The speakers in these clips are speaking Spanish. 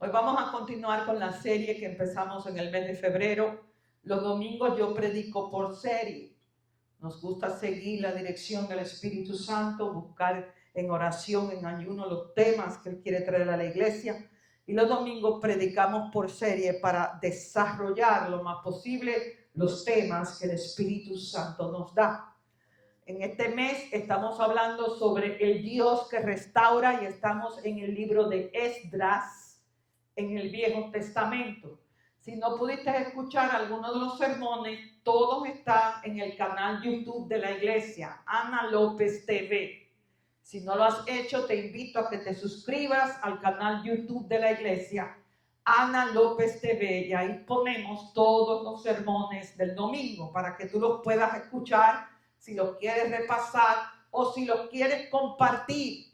Hoy vamos a continuar con la serie que empezamos en el mes de febrero. Los domingos yo predico por serie. Nos gusta seguir la dirección del Espíritu Santo, buscar en oración, en ayuno, los temas que Él quiere traer a la iglesia. Y los domingos predicamos por serie para desarrollar lo más posible los temas que el Espíritu Santo nos da. En este mes estamos hablando sobre el Dios que restaura y estamos en el libro de Esdras, en el Viejo Testamento. Si no pudiste escuchar alguno de los sermones, todos están en el canal YouTube de la iglesia, Ana López TV. Si no lo has hecho, te invito a que te suscribas al canal YouTube de la iglesia, Ana López TV, y ahí ponemos todos los sermones del domingo para que tú los puedas escuchar, si los quieres repasar o si los quieres compartir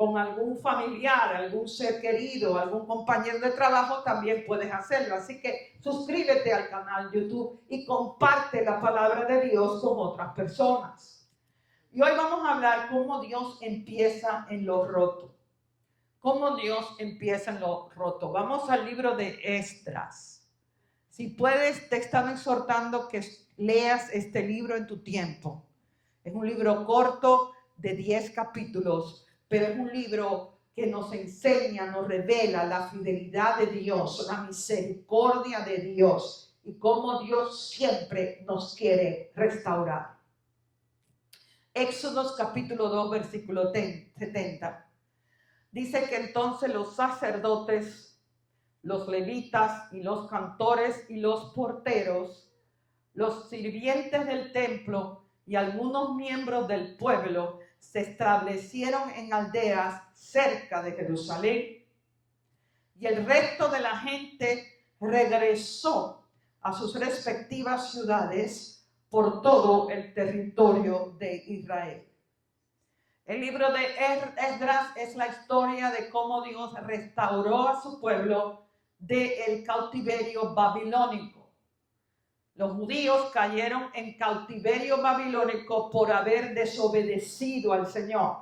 con algún familiar, algún ser querido, algún compañero de trabajo, también puedes hacerlo. Así que suscríbete al canal YouTube y comparte la palabra de Dios con otras personas. Y hoy vamos a hablar cómo Dios empieza en lo roto. Cómo Dios empieza en lo roto. Vamos al libro de Esdras. Si puedes, te están exhortando que leas este libro en tu tiempo. Es un libro corto de 10 capítulos, pero es un libro que nos enseña, nos revela la fidelidad de Dios, la misericordia de Dios y cómo Dios siempre nos quiere restaurar. Éxodo capítulo 2, versículo 70. Dice que entonces los sacerdotes, los levitas y los cantores y los porteros, los sirvientes del templo y algunos miembros del pueblo se establecieron en aldeas cerca de Jerusalén. Y el resto de la gente regresó a sus respectivas ciudades por todo el territorio de Israel. El libro de Esdras es la historia de cómo Dios restauró a su pueblo del cautiverio babilónico. Los judíos cayeron en cautiverio babilónico por haber desobedecido al Señor.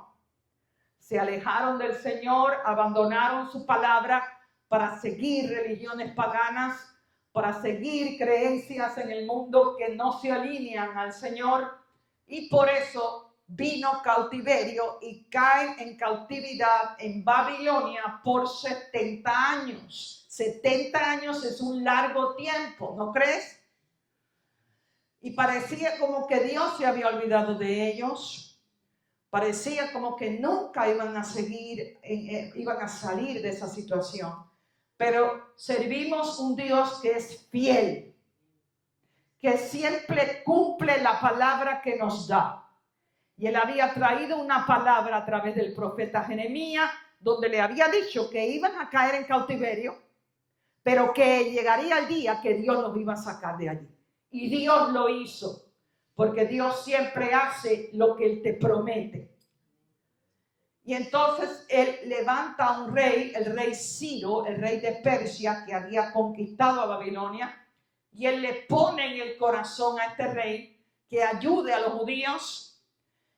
Se alejaron del Señor, abandonaron su palabra para seguir religiones paganas, para seguir creencias en el mundo que no se alinean al Señor. Y por eso vino cautiverio y caen en cautividad en Babilonia por 70 años. 70 años es un largo tiempo, ¿no crees? Y parecía como que Dios se había olvidado de ellos. Parecía como que nunca iban a salir de esa situación. Pero servimos un Dios que es fiel, que siempre cumple la palabra que nos da. Y Él había traído una palabra a través del profeta Jeremías, donde le había dicho que iban a caer en cautiverio, pero que llegaría el día que Dios los iba a sacar de allí. Y Dios lo hizo, porque Dios siempre hace lo que Él te promete. Y entonces Él levanta a un rey, el rey Ciro, el rey de Persia, que había conquistado a Babilonia, y Él le pone en el corazón a este rey que ayude a los judíos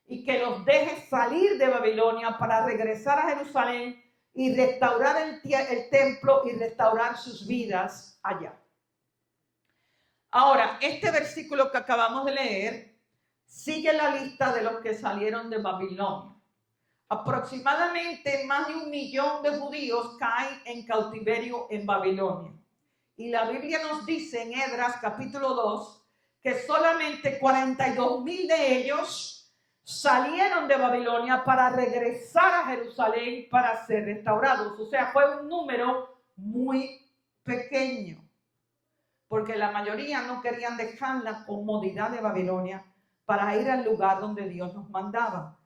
y que los deje salir de Babilonia para regresar a Jerusalén y restaurar el templo y restaurar sus vidas allá. Ahora, este versículo que acabamos de leer sigue la lista de los que salieron de Babilonia. Aproximadamente más de 1 millón de judíos caen en cautiverio en Babilonia. Y la Biblia nos dice en Esdras capítulo 2 que solamente 42,000 de ellos salieron de Babilonia para regresar a Jerusalén para ser restaurados. O sea, fue un número muy pequeño, porque la mayoría no querían dejar la comodidad de Babilonia para ir al lugar donde Dios nos mandaba.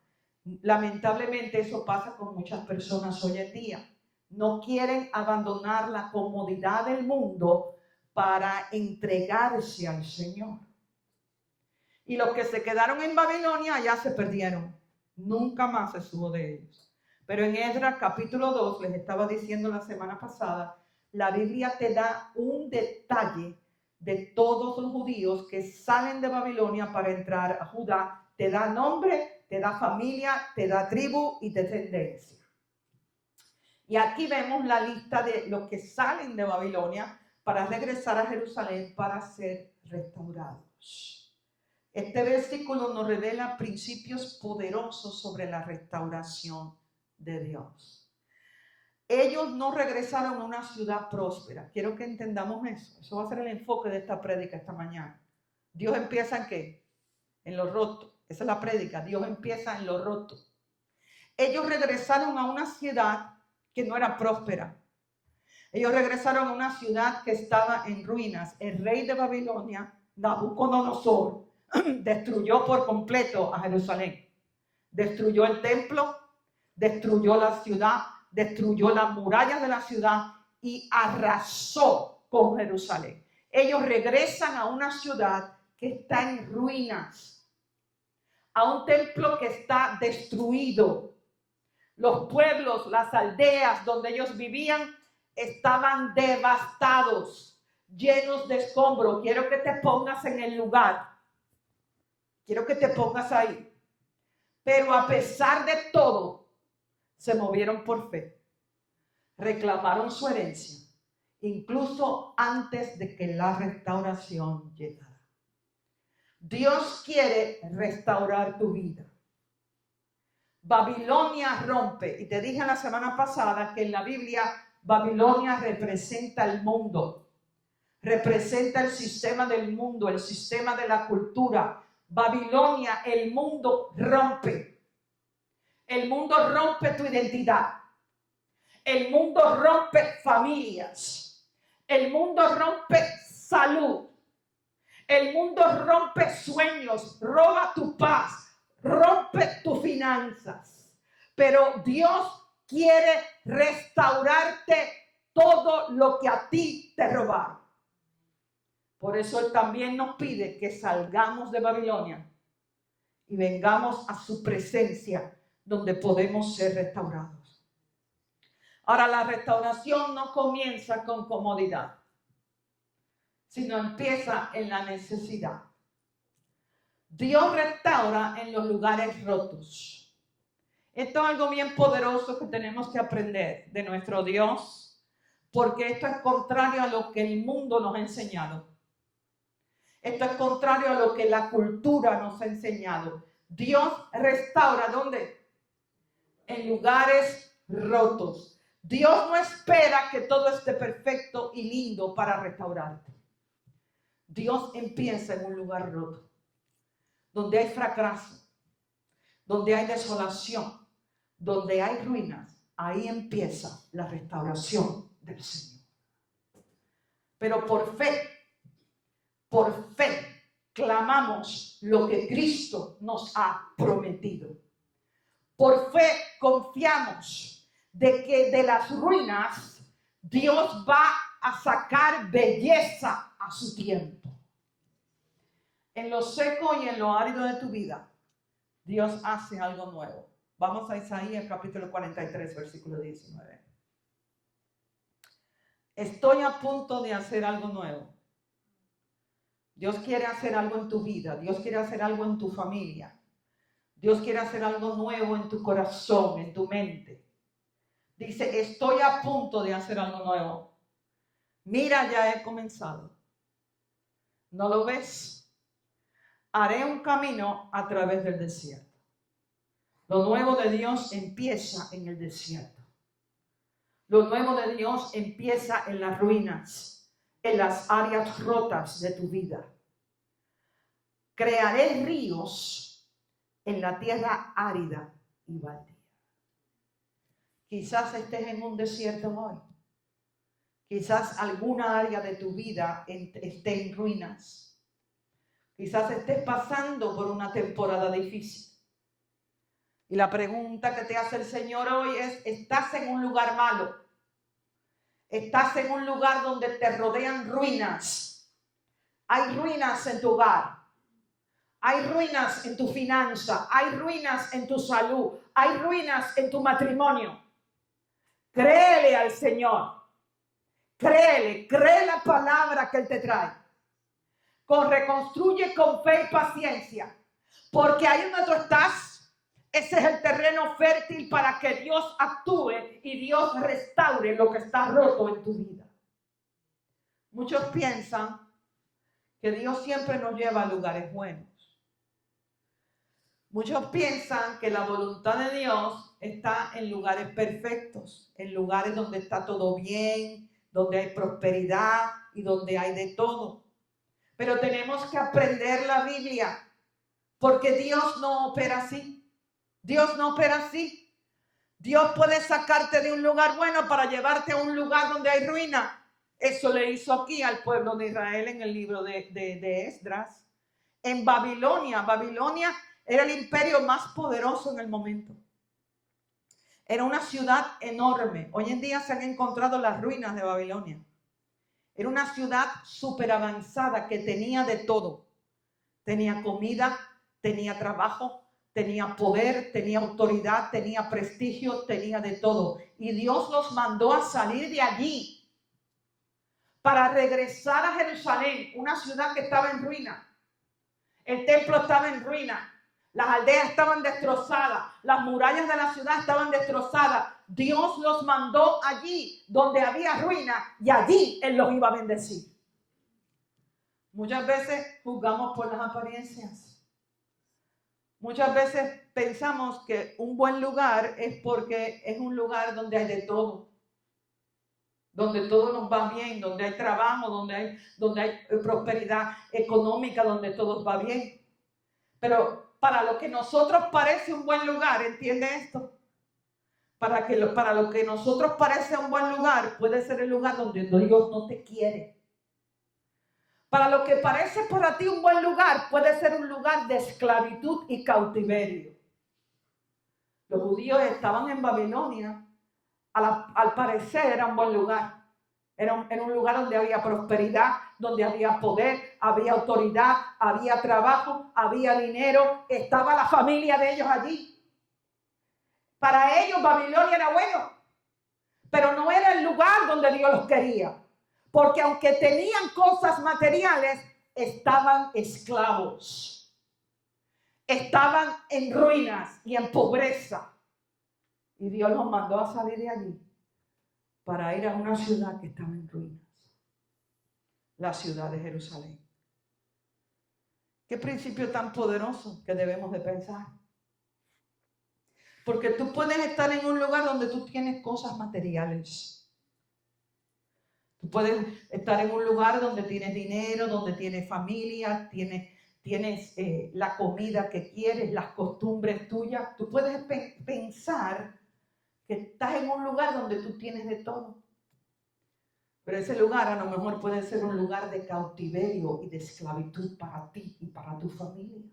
Lamentablemente eso pasa con muchas personas hoy en día. No quieren abandonar la comodidad del mundo para entregarse al Señor. Y los que se quedaron en Babilonia ya se perdieron. Nunca más se supo de ellos. Pero en Esdras capítulo 2, les estaba diciendo la semana pasada, la Biblia te da un detalle de todos los judíos que salen de Babilonia para entrar a Judá. Te da nombre, te da familia, te da tribu y descendencia. Y aquí vemos la lista de los que salen de Babilonia para regresar a Jerusalén para ser restaurados. Este versículo nos revela principios poderosos sobre la restauración de Dios. Ellos no regresaron a una ciudad próspera. Quiero que entendamos eso. Eso va a ser el enfoque de esta prédica esta mañana. Dios empieza ¿en qué? En lo roto. Esa es la prédica. Dios empieza en lo roto. Ellos regresaron a una ciudad que no era próspera. Ellos regresaron a una ciudad que estaba en ruinas. El rey de Babilonia, Nabucodonosor, destruyó por completo a Jerusalén. Destruyó el templo, destruyó la ciudad, destruyó las murallas de la ciudad y arrasó con Jerusalén. Ellos regresan a una ciudad que está en ruinas, a un templo que está destruido. Los pueblos, las aldeas donde ellos vivían estaban devastados, llenos de escombros. Quiero que te pongas en el lugar. Quiero que te pongas ahí. Pero a pesar de todo, se movieron por fe. Reclamaron su herencia, incluso antes de que la restauración llegara. Dios quiere restaurar tu vida. Babilonia rompe, y te dije la semana pasada que en la Biblia Babilonia representa el mundo, representa el sistema del mundo, el sistema de la cultura. Babilonia, el mundo rompe. El mundo rompe tu identidad. El mundo rompe familias. El mundo rompe salud. El mundo rompe sueños, roba tu paz. Rompe tus finanzas, pero Dios quiere restaurarte todo lo que a ti te robaron. Por eso Él también nos pide que salgamos de Babilonia y vengamos a su presencia donde podemos ser restaurados. Ahora, la restauración no comienza con comodidad, sino empieza en la necesidad. Dios restaura en los lugares rotos. Esto es algo bien poderoso que tenemos que aprender de nuestro Dios, porque esto es contrario a lo que el mundo nos ha enseñado. Esto es contrario a lo que la cultura nos ha enseñado. Dios restaura, ¿dónde? En lugares rotos. Dios no espera que todo esté perfecto y lindo para restaurarte. Dios empieza en un lugar roto, donde hay fracaso, donde hay desolación, donde hay ruinas. Ahí empieza la restauración del Señor. Pero por fe, clamamos lo que Cristo nos ha prometido. Por fe confiamos de que de las ruinas Dios va a sacar belleza a su tiempo. En lo seco y en lo árido de tu vida, Dios hace algo nuevo. Vamos a Isaías capítulo 43, versículo 19. Estoy a punto de hacer algo nuevo. Dios quiere hacer algo en tu vida. Dios quiere hacer algo en tu familia. Dios quiere hacer algo nuevo en tu corazón, en tu mente. Dice, estoy a punto de hacer algo nuevo. Mira, ya he comenzado. ¿No lo ves? Haré un camino a través del desierto. Lo nuevo de Dios empieza en el desierto. Lo nuevo de Dios empieza en las ruinas, en las áreas rotas de tu vida. Crearé ríos en la tierra árida y baldía. Quizás estés en un desierto hoy. Quizás alguna área de tu vida esté en ruinas. Quizás estés pasando por una temporada difícil. Y la pregunta que te hace el Señor hoy es, ¿estás en un lugar malo? ¿Estás en un lugar donde te rodean ruinas? Hay ruinas en tu hogar. Hay ruinas en tu finanza. Hay ruinas en tu salud. Hay ruinas en tu matrimonio. Créele al Señor. Créele, cree la palabra que Él te trae. Reconstruye con fe y paciencia. Porque ahí donde tú estás, Ese es el terreno fértil para que Dios actúe y Dios restaure lo que está roto en tu vida. Muchos piensan que Dios siempre nos lleva a lugares buenos. Muchos piensan que la voluntad de Dios está en lugares perfectos, en lugares donde está todo bien, donde hay prosperidad y donde hay de todo. Pero tenemos que aprender la Biblia, porque Dios no opera así. Dios no opera así. Dios puede sacarte de un lugar bueno para llevarte a un lugar donde hay ruina. Eso le hizo aquí al pueblo de Israel en el libro de Esdras. En Babilonia. Babilonia era el imperio más poderoso en el momento. Era una ciudad enorme. Hoy en día se han encontrado las ruinas de Babilonia. Era una ciudad súper avanzada que tenía de todo. Tenía comida, tenía trabajo, tenía poder, tenía autoridad, tenía prestigio, tenía de todo. Y Dios los mandó a salir de allí para regresar a Jerusalén, una ciudad que estaba en ruina. El templo estaba en ruina. Las aldeas estaban destrozadas. Las murallas de la ciudad estaban destrozadas. Dios los mandó allí donde había ruina y allí Él los iba a bendecir. Muchas veces juzgamos por las apariencias. Muchas veces pensamos que un buen lugar es porque es un lugar donde hay de todo. Donde todo nos va bien, donde hay trabajo, donde hay prosperidad económica, donde todo va bien. Pero para lo que nosotros parece un buen lugar, ¿entiende esto? Para lo que nosotros parece un buen lugar, puede ser el lugar donde Dios no te quiere. Para lo que parece para ti un buen lugar, puede ser un lugar de esclavitud y cautiverio. Los judíos estaban en Babilonia. Al parecer era un buen lugar. Era un lugar donde había prosperidad, donde había poder, había autoridad, había trabajo, había dinero, estaba la familia de ellos allí. Para ellos Babilonia era bueno, pero no era el lugar donde Dios los quería. Porque aunque tenían cosas materiales, estaban esclavos. Estaban en ruinas y en pobreza. Y Dios los mandó a salir de allí para ir a una ciudad que estaba en ruinas. La ciudad de Jerusalén. Qué principio tan poderoso que debemos de pensar. Porque tú puedes estar en un lugar donde tú tienes cosas materiales. Tú puedes estar en un lugar donde tienes dinero, donde tienes familia, tienes la comida que quieres, las costumbres tuyas. Tú puedes pensar que estás en un lugar donde tú tienes de todo. Pero ese lugar a lo mejor puede ser un lugar de cautiverio y de esclavitud para ti y para tu familia.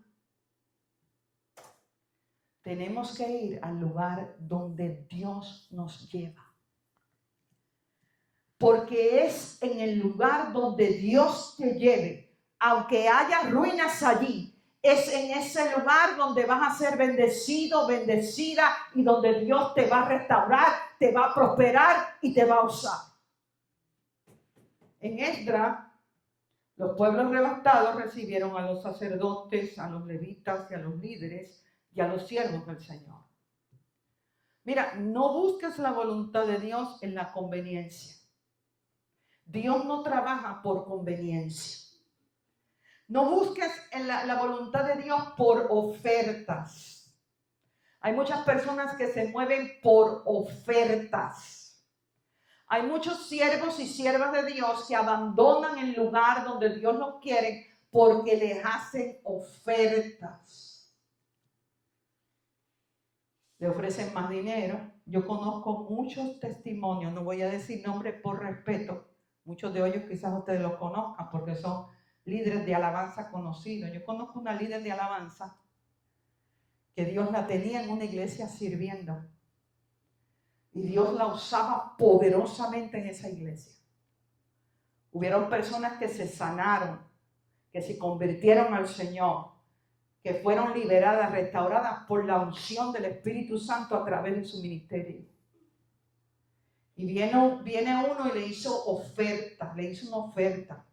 Tenemos que ir al lugar donde Dios nos lleva. Porque es en el lugar donde Dios te lleve, aunque haya ruinas allí, es en ese lugar donde vas a ser bendecido, bendecida y donde Dios te va a restaurar, te va a prosperar y te va a usar. En Esdras, los pueblos arrebatados recibieron a los sacerdotes, a los levitas y a los líderes y a los siervos del Señor. Mira, no busques la voluntad de Dios en la conveniencia. Dios no trabaja por conveniencia. No busques en la voluntad de Dios por ofertas. Hay muchas personas que se mueven por ofertas. Hay muchos siervos y siervas de Dios que abandonan el lugar donde Dios los quiere porque les hacen ofertas. Le ofrecen más dinero. Yo conozco muchos testimonios, no voy a decir nombres por respeto. Muchos de ellos quizás ustedes los conozcan porque son líderes de alabanza conocidos. Yo conozco una líder de alabanza que Dios la tenía en una iglesia sirviendo. Y Dios la usaba poderosamente en esa iglesia. Hubieron personas que se sanaron, que se convirtieron al Señor, que fueron liberadas, restauradas por la unción del Espíritu Santo a través de su ministerio. Y viene uno y le hizo una oferta.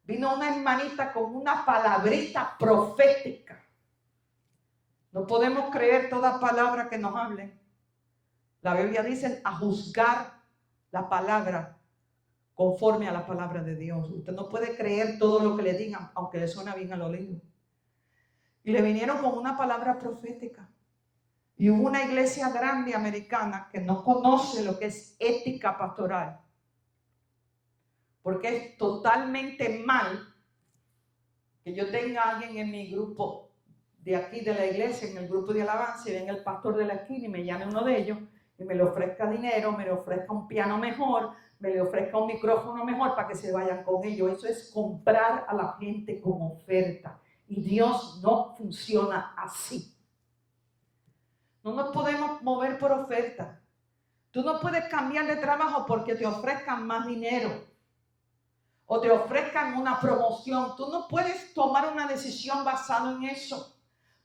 Vino una hermanita con una palabrita profética. No podemos creer toda palabra que nos hablen. La Biblia dice a juzgar la palabra conforme a la palabra de Dios. Usted no puede creer todo lo que le digan, aunque le suena bien al oído. Y le vinieron con una palabra profética. Y hubo una iglesia grande americana que no conoce lo que es ética pastoral. Porque es totalmente mal que yo tenga a alguien en mi grupo de aquí de la iglesia, en el grupo de alabanza, y venga el pastor de la esquina y me llame uno de ellos y me le ofrezca dinero, me le ofrezca un piano mejor, me le ofrezca un micrófono mejor para que se vayan con ellos. Eso es comprar a la gente con oferta. Y Dios no funciona así. No nos podemos mover por oferta. Tú no puedes cambiar de trabajo porque te ofrezcan más dinero o te ofrezcan una promoción. Tú no puedes tomar una decisión basada en eso,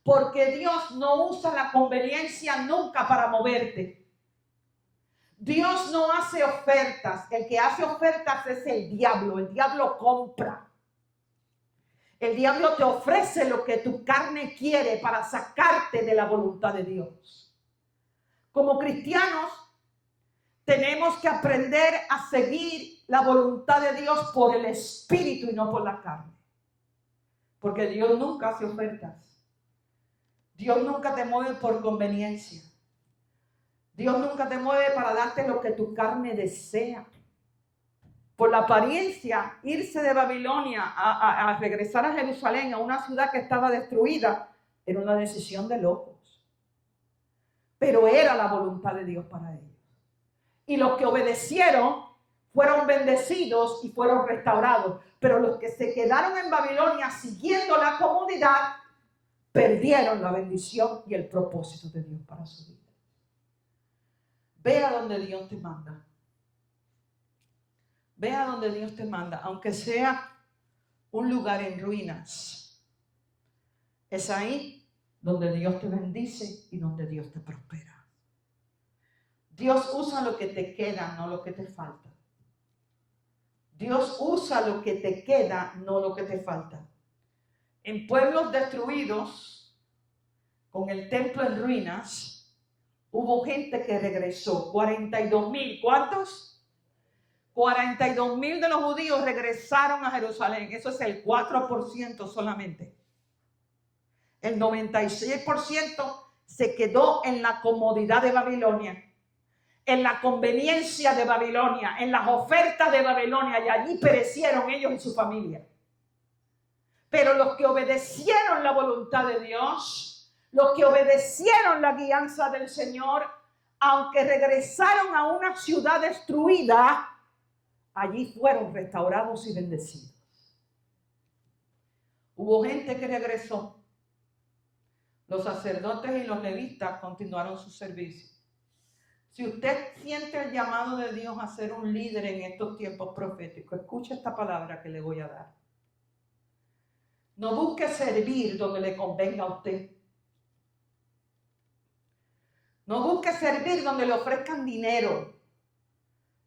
porque Dios no usa la conveniencia nunca para moverte. Dios no hace ofertas. El que hace ofertas es el diablo. El diablo compra. El diablo te ofrece lo que tu carne quiere para sacarte de la voluntad de Dios. Como cristianos, tenemos que aprender a seguir la voluntad de Dios por el Espíritu y no por la carne. Porque Dios nunca hace ofertas. Dios nunca te mueve por conveniencia. Dios nunca te mueve para darte lo que tu carne desea. Por la apariencia, irse de Babilonia a regresar a Jerusalén, a una ciudad que estaba destruida, era una decisión de locos. Pero era la voluntad de Dios para ellos. Y los que obedecieron fueron bendecidos y fueron restaurados. Pero los que se quedaron en Babilonia siguiendo la comodidad, perdieron la bendición y el propósito de Dios para su vida. Ve a donde Dios te manda. Ve a donde Dios te manda, aunque sea un lugar en ruinas. Es ahí donde Dios te bendice y donde Dios te prospera. Dios usa lo que te queda, no lo que te falta. Dios usa lo que te queda, no lo que te falta. En pueblos destruidos, con el templo en ruinas, hubo gente que regresó. 42,000. ¿Cuántos? 42,000 de los judíos regresaron a Jerusalén. Eso es el 4% solamente. El 96% se quedó en la comodidad de Babilonia, en la conveniencia de Babilonia, en las ofertas de Babilonia, y allí perecieron ellos y su familia. Pero los que obedecieron la voluntad de Dios, los que obedecieron la guianza del Señor, aunque regresaron a una ciudad destruida, allí fueron restaurados y bendecidos. Hubo gente que regresó. Los sacerdotes y los levitas continuaron su servicio. Si usted siente el llamado de Dios a ser un líder en estos tiempos proféticos, escuche esta palabra que le voy a dar. No busque servir donde le convenga a usted. No busque servir donde le ofrezcan dinero,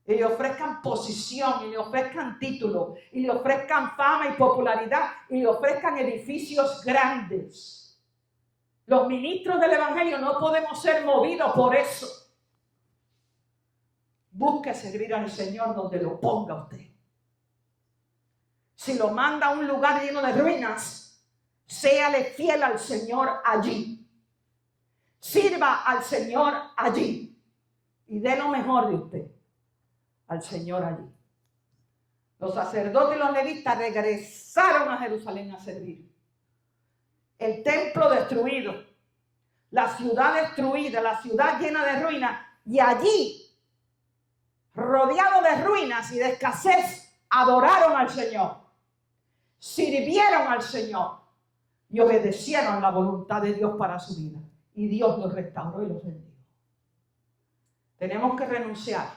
y le ofrezcan posición, y le ofrezcan título, y le ofrezcan fama y popularidad, y le ofrezcan edificios grandes. Los ministros del Evangelio no podemos ser movidos por eso. Busque servir al Señor donde lo ponga usted. Si lo manda a un lugar lleno de ruinas, séale fiel al Señor allí. Sirva al Señor allí y dé lo mejor de usted al Señor allí. Los sacerdotes y los levitas regresaron a Jerusalén a servir. El templo destruido, la ciudad destruida, la ciudad llena de ruinas, y allí, rodeado de ruinas y de escasez, adoraron al Señor, sirvieron al Señor y obedecieron la voluntad de Dios para su vida. Y Dios los restauró y los bendijo. Tenemos que renunciar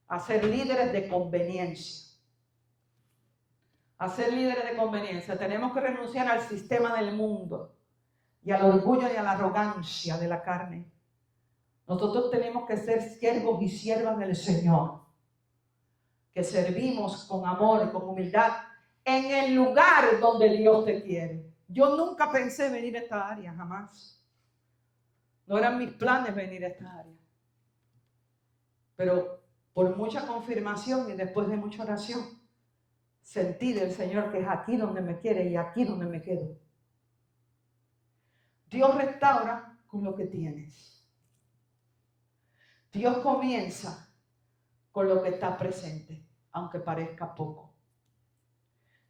a ser líderes de conveniencia. A ser líderes de conveniencia. Tenemos que renunciar al sistema del mundo y al orgullo y a la arrogancia de la carne. Nosotros tenemos que ser siervos y siervas del Señor, que servimos con amor y con humildad en el lugar donde Dios te quiere. Yo nunca pensé venir a esta área, jamás. No eran mis planes venir a esta área. Pero por mucha confirmación y después de mucha oración, sentí del Señor que es aquí donde me quiere y aquí donde me quedo. Dios restaura con lo que tienes. Dios comienza con lo que está presente, aunque parezca poco.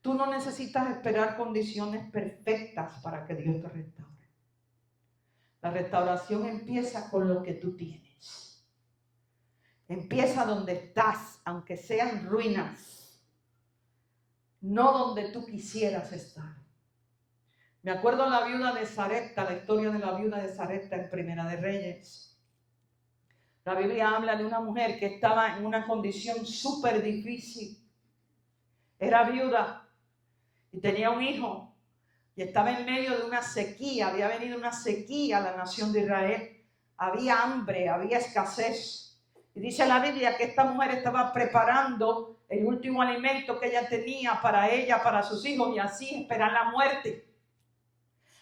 Tú no necesitas esperar condiciones perfectas para que Dios te restaure. La restauración empieza con lo que tú tienes. Empieza donde estás, aunque sean ruinas, no donde tú quisieras estar. Me acuerdo la viuda de Sarepta, la historia de la viuda de Sarepta en Primera de Reyes. La Biblia habla de una mujer que estaba en una condición súper difícil. Era viuda y tenía un hijo y estaba en medio de una sequía. Había venido una sequía a la nación de Israel. Había hambre, había escasez. Y dice la Biblia que esta mujer estaba preparando el último alimento que ella tenía para ella, para sus hijos, y así esperar la muerte.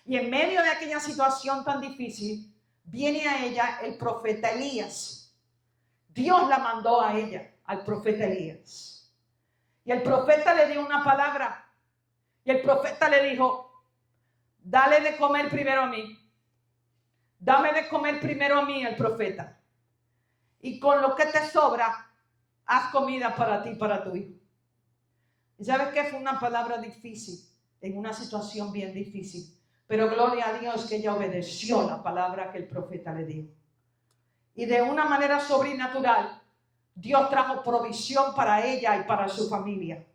Y en medio de aquella situación tan difícil, viene a ella el profeta Elías. Dios la mandó a ella, al profeta Elías. Y el profeta le dio una palabra. Y el profeta le dijo, dale de comer primero a mí. Dame de comer primero a mí, el profeta. Y con lo que te sobra, haz comida para ti y para tu hijo. ¿Y sabes qué? Fue una palabra difícil, en una situación bien difícil. Pero gloria a Dios que ella obedeció la palabra que el profeta le dio. Y de una manera sobrenatural, Dios trajo provisión para ella y para su familia.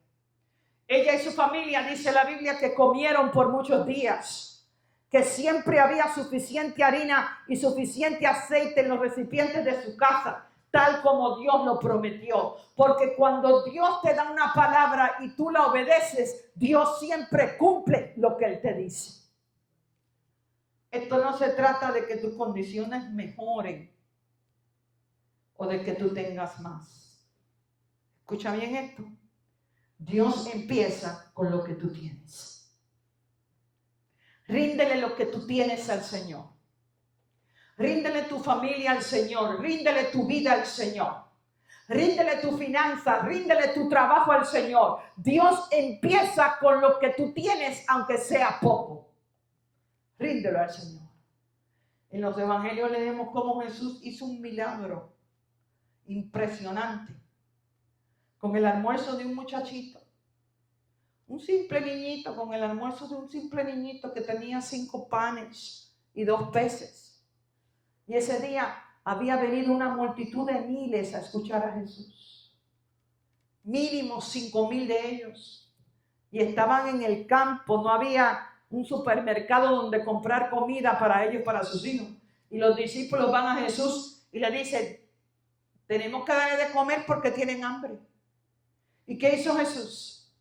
Ella y su familia, dice la Biblia, que comieron por muchos días, que siempre había suficiente harina y suficiente aceite en los recipientes de su casa, tal como Dios lo prometió. Porque cuando Dios te da una palabra y tú la obedeces, Dios siempre cumple lo que Él te dice. Esto no se trata de que tus condiciones mejoren o de que tú tengas más. Escucha bien esto. Dios empieza con lo que tú tienes. Ríndele lo que tú tienes al Señor. Ríndele tu familia al Señor. Ríndele tu vida al Señor. Ríndele tu finanza. Ríndele tu trabajo al Señor. Dios empieza con lo que tú tienes, aunque sea poco. Ríndelo al Señor. En los evangelios leemos cómo Jesús hizo un milagro impresionante con el almuerzo de un muchachito. Un simple niñito, con el almuerzo de un simple niñito que tenía 5 panes y 2 peces. Y ese día había venido una multitud de miles a escuchar a Jesús. Mínimo 5,000 de ellos. Y estaban en el campo, no había un supermercado donde comprar comida para ellos, para sus hijos. Y los discípulos van a Jesús y le dicen, tenemos que darle de comer porque tienen hambre. ¿Y qué hizo Jesús?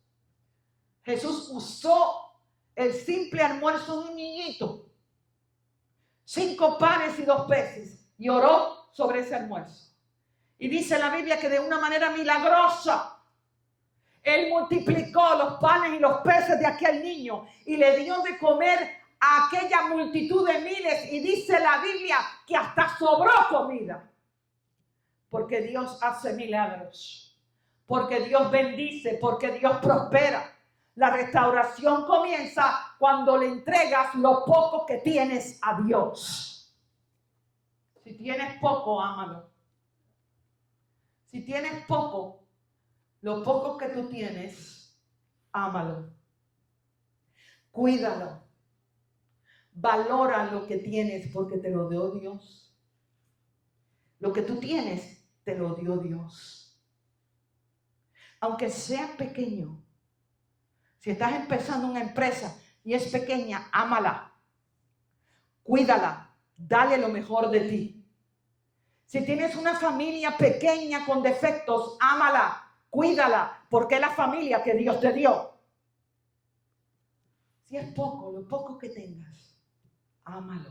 Jesús usó el simple almuerzo de un niñito, 5 panes y 2 peces, y oró sobre ese almuerzo. Y dice la Biblia que de una manera milagrosa, Él multiplicó los panes y los peces de aquel niño y le dio de comer a aquella multitud de miles. Y dice la Biblia que hasta sobró comida. Porque Dios hace milagros. Porque Dios bendice. Porque Dios prospera. La restauración comienza cuando le entregas lo poco que tienes a Dios. Si tienes poco, ámalo. Si tienes poco, lo poco que tú tienes, ámalo. Cuídalo. Valora lo que tienes porque te lo dio Dios. Lo que tú tienes, te lo dio Dios. Aunque sea pequeño. Si estás empezando una empresa y es pequeña, ámala. Cuídala. Dale lo mejor de ti. Si tienes una familia pequeña con defectos, ámala. Cuídala, porque es la familia que Dios te dio. Si es poco, lo poco que tengas, ámalo.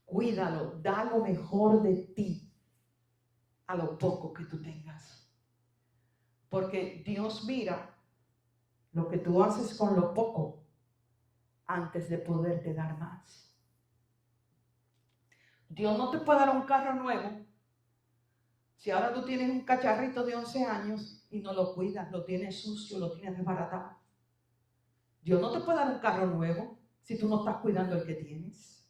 Cuídalo, da lo mejor de ti a lo poco que tú tengas. Porque Dios mira lo que tú haces con lo poco antes de poderte dar más. Dios no te puede dar un carro nuevo si ahora tú tienes un cacharrito de 11 años y no lo cuidas, lo tienes sucio, lo tienes desbaratado. Dios no te puede dar un carro nuevo si tú no estás cuidando el que tienes.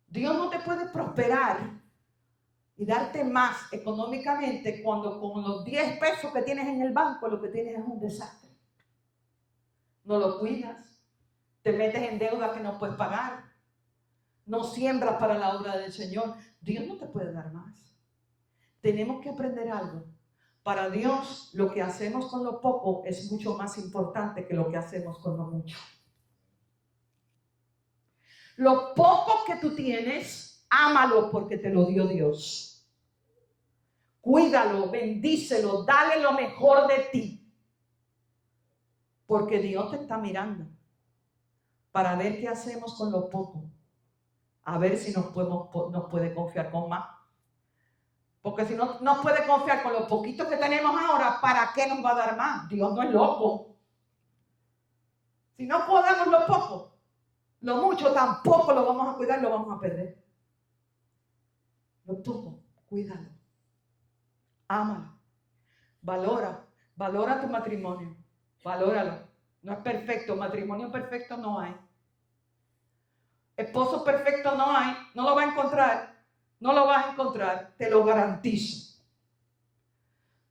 Dios no te puede prosperar y darte más económicamente cuando con los 10 pesos que tienes en el banco lo que tienes es un desastre. No lo cuidas, te metes en deuda que no puedes pagar, no siembras para la obra del Señor. Dios no te puede dar más. Tenemos que aprender algo. Para Dios, lo que hacemos con lo poco es mucho más importante que lo que hacemos con lo mucho. Lo poco que tú tienes, ámalo porque te lo dio Dios. Cuídalo, bendícelo, dale lo mejor de ti. Porque Dios te está mirando para ver qué hacemos con lo poco. A ver si nos puede confiar con más. Porque si no nos puede confiar con lo poquito que tenemos ahora, ¿para qué nos va a dar más? Dios no es loco. Si no podemos lo poco, lo mucho tampoco lo vamos a cuidar, lo vamos a perder. Lo poco, cuídalo. Ámalo. Valora tu matrimonio. Valóralo. No es perfecto, matrimonio perfecto no hay. Esposo perfecto no hay, no lo va a encontrar. No lo vas a encontrar, te lo garantizo.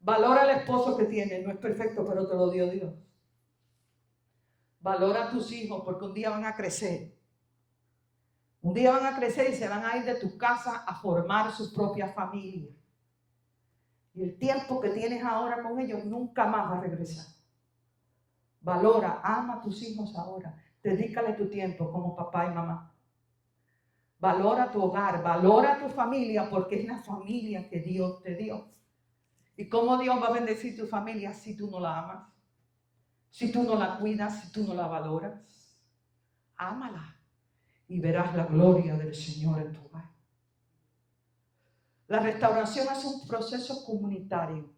Valora al esposo que tienes, no es perfecto, pero te lo dio Dios. Valora a tus hijos porque un día van a crecer. Un día van a crecer y se van a ir de tu casa a formar su propia familia. Y el tiempo que tienes ahora con ellos nunca más va a regresar. Valora, ama a tus hijos ahora. Dedícale tu tiempo como papá y mamá. Valora tu hogar, valora tu familia porque es la familia que Dios te dio. ¿Y cómo Dios va a bendecir tu familia si tú no la amas? Si tú no la cuidas, si tú no la valoras. Ámala y verás la gloria del Señor en tu hogar. La restauración es un proceso comunitario.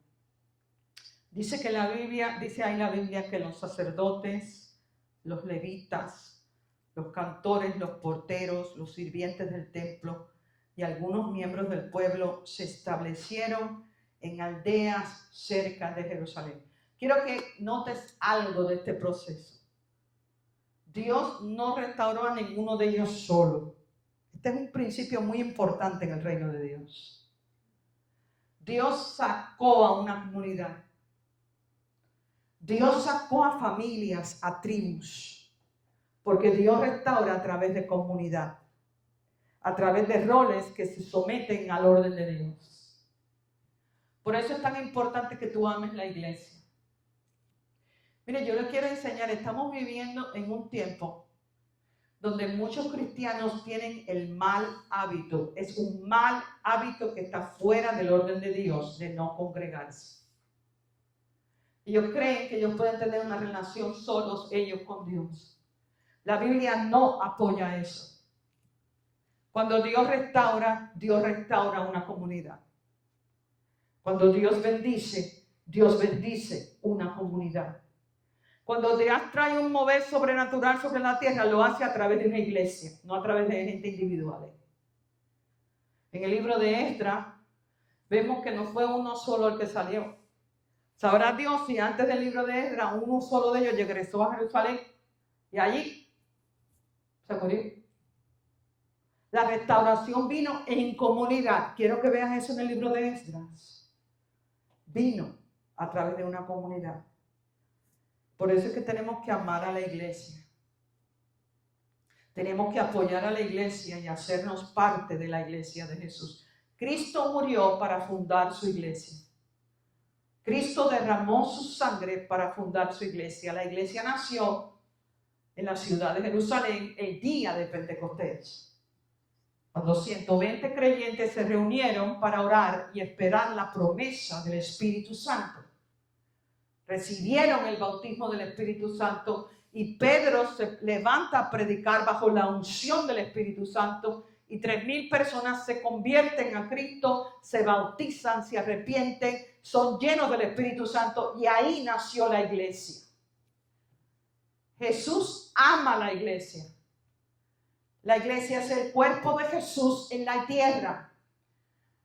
Dice ahí la Biblia que los sacerdotes, los levitas, los cantores, los porteros, los sirvientes del templo y algunos miembros del pueblo se establecieron en aldeas cerca de Jerusalén. Quiero que notes algo de este proceso. Dios no restauró a ninguno de ellos solo. Este es un principio muy importante en el reino de Dios. Dios sacó a una comunidad. Dios sacó a familias, a tribus. Porque Dios restaura a través de comunidad, a través de roles que se someten al orden de Dios. Por eso es tan importante que tú ames la iglesia. Mire, yo les quiero enseñar, estamos viviendo en un tiempo donde muchos cristianos tienen el mal hábito. Es un mal hábito que está fuera del orden de Dios, de no congregarse. Ellos creen que ellos pueden tener una relación solos ellos con Dios. La Biblia no apoya eso. Cuando Dios restaura una comunidad. Cuando Dios bendice una comunidad. Cuando Dios trae un mover sobrenatural sobre la tierra, lo hace a través de una iglesia, no a través de gente individual. En el libro de Esdras, vemos que no fue uno solo el que salió. Sabrá Dios si antes del libro de Esdras, uno solo de ellos regresó a Jerusalén y allí se murió. La restauración vino en comunidad. Quiero que veas eso en el libro de Esdras. Vino a través de una comunidad. Por eso es que tenemos que amar a la iglesia. Tenemos que apoyar a la iglesia y hacernos parte de la iglesia de Jesús. Cristo murió para fundar su iglesia. Cristo derramó su sangre para fundar su iglesia. La iglesia nació en la ciudad de Jerusalén el día de Pentecostés. Cuando 120 creyentes se reunieron para orar y esperar la promesa del Espíritu Santo. Recibieron el bautismo del Espíritu Santo y Pedro se levanta a predicar bajo la unción del Espíritu Santo y 3,000 personas se convierten a Cristo, se bautizan, se arrepienten, son llenos del Espíritu Santo y ahí nació la iglesia. Jesús ama a la iglesia. La iglesia es el cuerpo de Jesús en la tierra.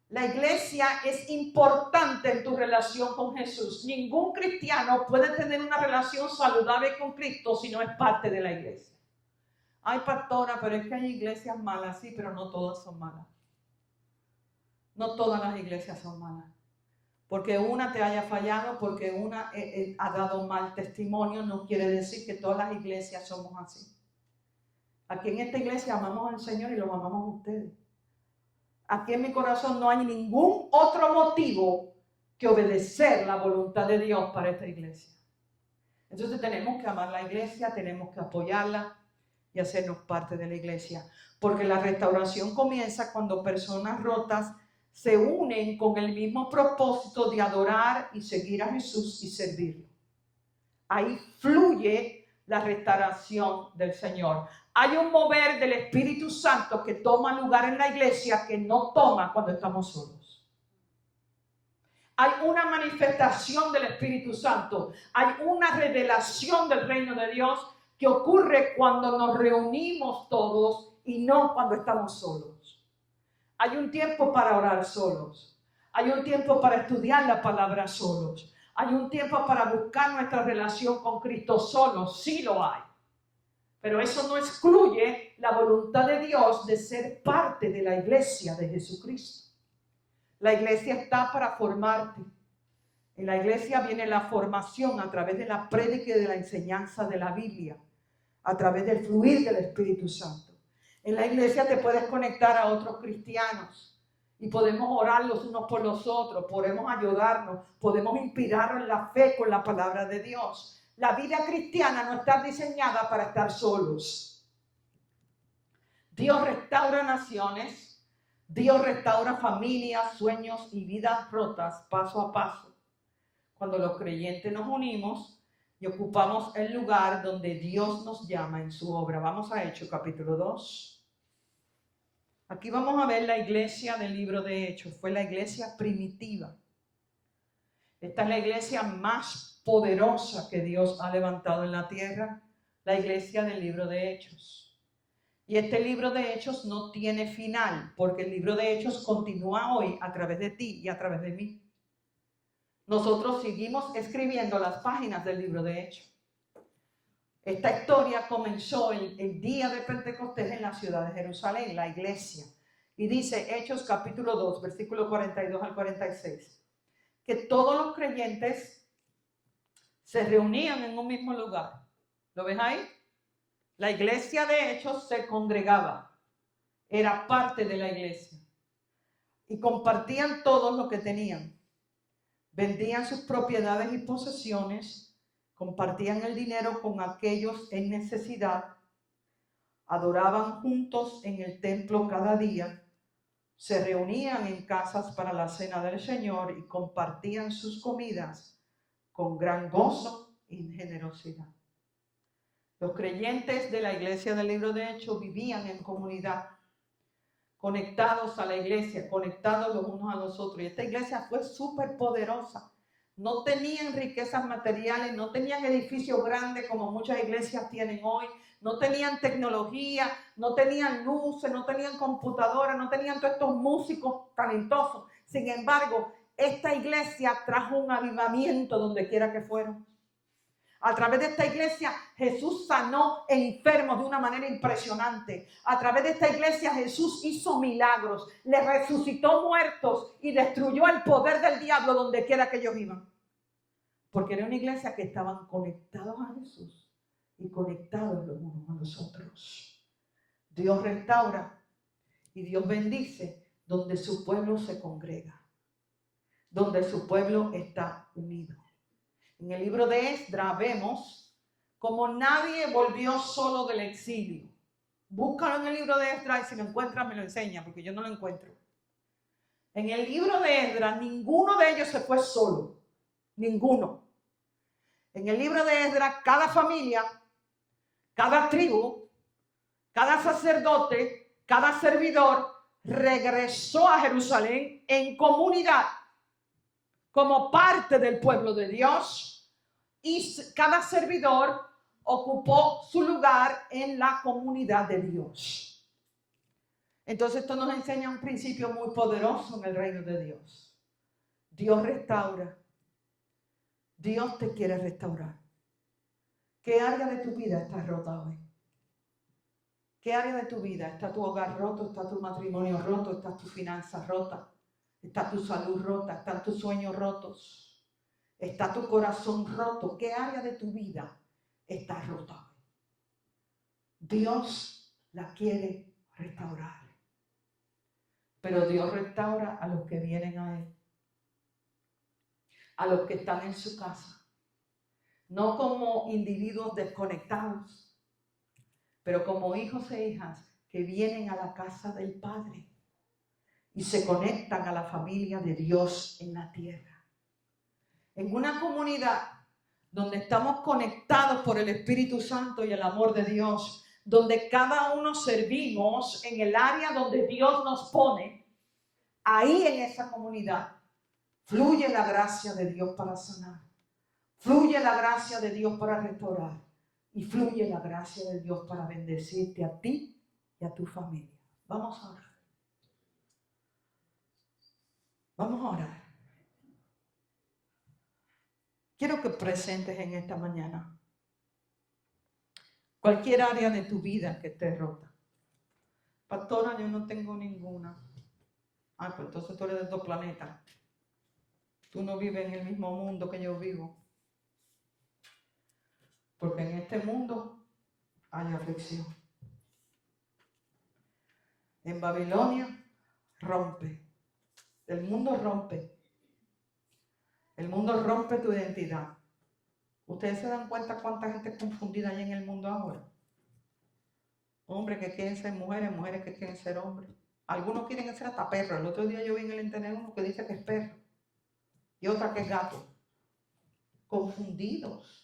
La iglesia es importante en tu relación con Jesús. Ningún cristiano puede tener una relación saludable con Cristo si no es parte de la iglesia. Ay, pastora, pero es que hay iglesias malas, sí, pero no todas son malas. No todas las iglesias son malas. Porque una te haya fallado, porque una ha dado mal testimonio, no quiere decir que todas las iglesias somos así. Aquí en esta iglesia amamos al Señor y los amamos a ustedes. Aquí en mi corazón no hay ningún otro motivo que obedecer la voluntad de Dios para esta iglesia. Entonces tenemos que amar la iglesia, tenemos que apoyarla y hacernos parte de la iglesia. Porque la restauración comienza cuando personas rotas se unen con el mismo propósito de adorar y seguir a Jesús y servirlo. Ahí fluye la restauración del Señor. Hay un mover del Espíritu Santo que toma lugar en la iglesia que no toma cuando estamos solos. Hay una manifestación del Espíritu Santo. Hay una revelación del reino de Dios que ocurre cuando nos reunimos todos y no cuando estamos solos. Hay un tiempo para orar solos. Hay un tiempo para estudiar la palabra solos. Hay un tiempo para buscar nuestra relación con Cristo solos. Sí lo hay. Pero eso no excluye la voluntad de Dios de ser parte de la iglesia de Jesucristo. La iglesia está para formarte. En la iglesia viene la formación a través de la prédica y de la enseñanza de la Biblia, a través del fluir del Espíritu Santo. En la iglesia te puedes conectar a otros cristianos y podemos orar los unos por los otros, podemos ayudarnos, podemos inspirarnos en la fe con la palabra de Dios. La vida cristiana no está diseñada para estar solos. Dios restaura naciones, Dios restaura familias, sueños y vidas rotas paso a paso. Cuando los creyentes nos unimos y ocupamos el lugar donde Dios nos llama en su obra. Vamos a Hechos capítulo 2. Aquí vamos a ver la iglesia del libro de Hechos. Fue la iglesia primitiva. Esta es la iglesia más poderosa que Dios ha levantado en la tierra, la iglesia del libro de Hechos. Y este libro de Hechos no tiene final, porque el libro de Hechos continúa hoy a través de ti y a través de mí. Nosotros seguimos escribiendo las páginas del libro de Hechos. Esta historia comenzó el día de Pentecostés en la ciudad de Jerusalén, la iglesia. Y dice Hechos capítulo 2, versículo 42 al 46, que todos los creyentes se reunían en un mismo lugar. ¿Lo ves ahí? La iglesia de Hechos se congregaba, era parte de la iglesia. Y compartían todo lo que tenían. Vendían sus propiedades y posesiones, compartían el dinero con aquellos en necesidad, adoraban juntos en el templo cada día, se reunían en casas para la cena del Señor y compartían sus comidas con gran gozo y generosidad. Los creyentes de la iglesia del libro de Hechos vivían en comunidad, conectados a la iglesia, conectados los unos a los otros. Y esta iglesia fue súper poderosa. No tenían riquezas materiales, no tenían edificios grandes como muchas iglesias tienen hoy, no tenían tecnología, no tenían luces, no tenían computadoras, no tenían todos estos músicos talentosos. Sin embargo, esta iglesia trajo un avivamiento donde quiera que fueron. A través de esta iglesia Jesús sanó enfermos de una manera impresionante. A través de esta iglesia Jesús hizo milagros, le resucitó muertos y destruyó el poder del diablo donde quiera que ellos iban. Porque era una iglesia que estaban conectados a Jesús y conectados los unos a los otros. Dios restaura y Dios bendice donde su pueblo se congrega, donde su pueblo está unido. En el libro de Esdras vemos como nadie volvió solo del exilio. Búscalo en el libro de Esdras y si lo encuentras me lo enseña porque yo no lo encuentro. En el libro de Esdras ninguno de ellos se fue solo. Ninguno. En el libro de Esdras cada familia, cada tribu, cada sacerdote, cada servidor regresó a Jerusalén en comunidad como parte del pueblo de Dios, y cada servidor ocupó su lugar en la comunidad de Dios. Entonces esto nos enseña un principio muy poderoso en el reino de Dios. Dios restaura. Dios te quiere restaurar. ¿Qué área de tu vida está rota hoy? ¿Qué área de tu vida? ¿Está tu hogar roto? ¿Está tu matrimonio roto? ¿Está tu finanza rota? ¿Está tu salud rota? ¿Están tus sueños rotos? ¿Está tu corazón roto? ¿Qué área de tu vida está rota? Dios la quiere restaurar. Pero Dios restaura a los que vienen a Él. A los que están en su casa. No como individuos desconectados, pero como hijos e hijas que vienen a la casa del Padre y se conectan a la familia de Dios en la tierra. En una comunidad donde estamos conectados por el Espíritu Santo y el amor de Dios, donde cada uno servimos en el área donde Dios nos pone, ahí en esa comunidad fluye la gracia de Dios para sanar, fluye la gracia de Dios para restaurar. Y fluye la gracia de Dios para bendecirte a ti y a tu familia. Vamos a orar. Vamos a orar. Quiero que presentes en esta mañana cualquier área de tu vida que esté rota. Pastora, yo no tengo ninguna. Pues entonces tú eres de otro planeta. Tú no vives en el mismo mundo que yo vivo. Porque en este mundo hay aflicción. En Babilonia rompe. El mundo rompe. El mundo rompe tu identidad. ¿Ustedes se dan cuenta cuánta gente es confundida hay en el mundo ahora? Hombres que quieren ser mujeres, mujeres que quieren ser hombres. Algunos quieren ser hasta perros. El otro día yo vi en el internet uno que dice que es perro y otra que es gato. Confundidos.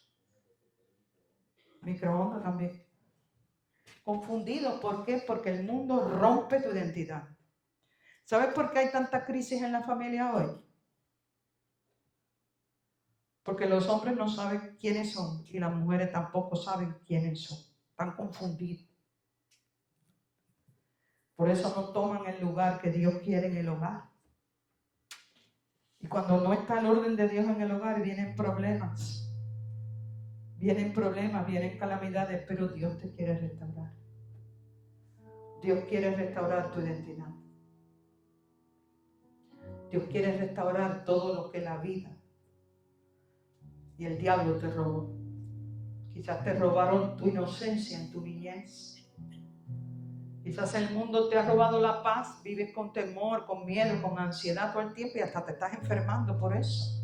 Microondas también. Confundidos, ¿por qué? Porque el mundo rompe tu identidad. ¿Sabes por qué hay tanta crisis en la familia hoy? Porque los hombres no saben quiénes son y las mujeres tampoco saben quiénes son. Están confundidos. Por eso no toman el lugar que Dios quiere en el hogar. Y cuando no está el orden de Dios en el hogar, vienen problemas. Vienen problemas, vienen calamidades, pero Dios te quiere restaurar. Dios quiere restaurar tu identidad. Dios quiere restaurar todo lo que la vida y el diablo te robó. Quizás te robaron tu inocencia en tu niñez. Quizás el mundo te ha robado la paz, vives con temor, con miedo, con ansiedad todo el tiempo y hasta te estás enfermando por eso.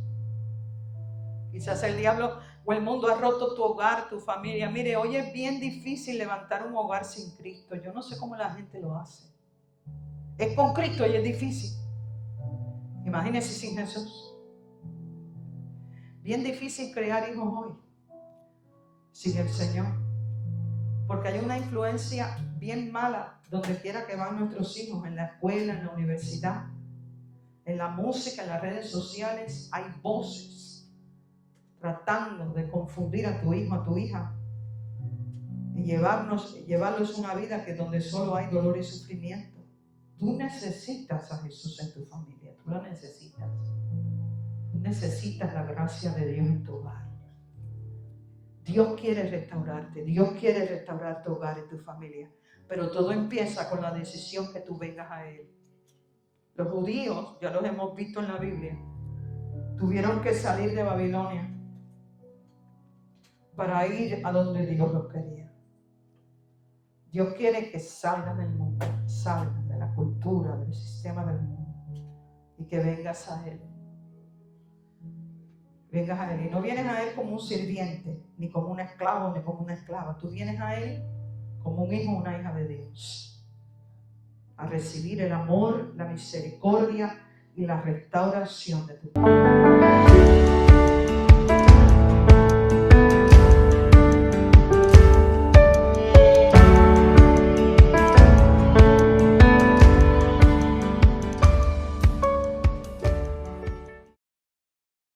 Quizás el diablo o el mundo ha roto tu hogar, tu familia. Mire, hoy es bien difícil levantar un hogar sin Cristo. Yo no sé cómo la gente lo hace. Es con Cristo y es difícil. Imagínense sin Jesús. Bien difícil crear hijos hoy sin el Señor. Porque hay una influencia bien mala donde quiera que van nuestros hijos, en la escuela, en la universidad, en la música, en las redes sociales. Hay voces tratando de confundir a tu hijo, a tu hija y llevarlos una vida que donde solo hay dolor y sufrimiento. Tú necesitas a Jesús en tu familia, tú la necesitas. Tú necesitas la gracia de Dios en tu hogar. Dios quiere restaurarte, Dios quiere restaurar tu hogar y tu familia, pero todo empieza con la decisión que tú vengas a Él. Los judíos, ya los hemos visto en la Biblia, tuvieron que salir de Babilonia para ir a donde Dios los quería. Dios quiere que salgan del mundo, salgan de la cultura, del sistema del mundo y que vengas a Él. Vengas a Él y no vienes a Él como un sirviente, ni como un esclavo, ni como una esclava. Tú vienes a Él como un hijo o una hija de Dios, a recibir el amor, la misericordia y la restauración de tu vida.